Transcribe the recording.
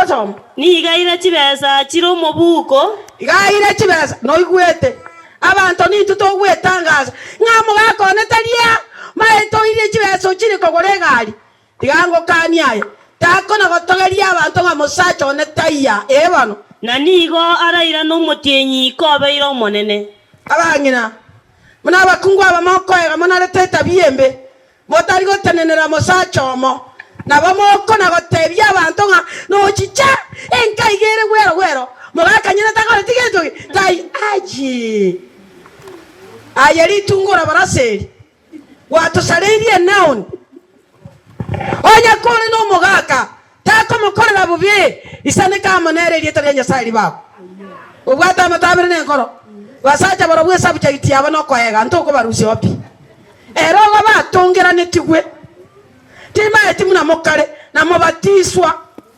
gosoma ni gaire chibesa chiro mobuko gaire chibesa no igwete abantu ni tutogwetangaza ngamo gakone taria maito ire chibesa chiri kogore gari tigango kaniaye takona gotogeria abantu ngamusacho ne taiya ebano na nigo araira no mutienyi kobeiro monene abangina muna bakungu abamokoega munarete biembe motari gotenenera musacho mo na bamoko na gotebia abantu nga no chicha enkaigere gwero mugakanyina takora tigeto tai aji ayeri tungora baraseri watu sareirie naon onya kore no mugaka tako mukorera bubi isane kama nere rieta rya Nyasaye babo ubwata matabire ne nkoro basacha barabwe sabucha itiaba no koega ntoko barusi opi ero batongera netigwe tima eti muna mokare na mubatiswa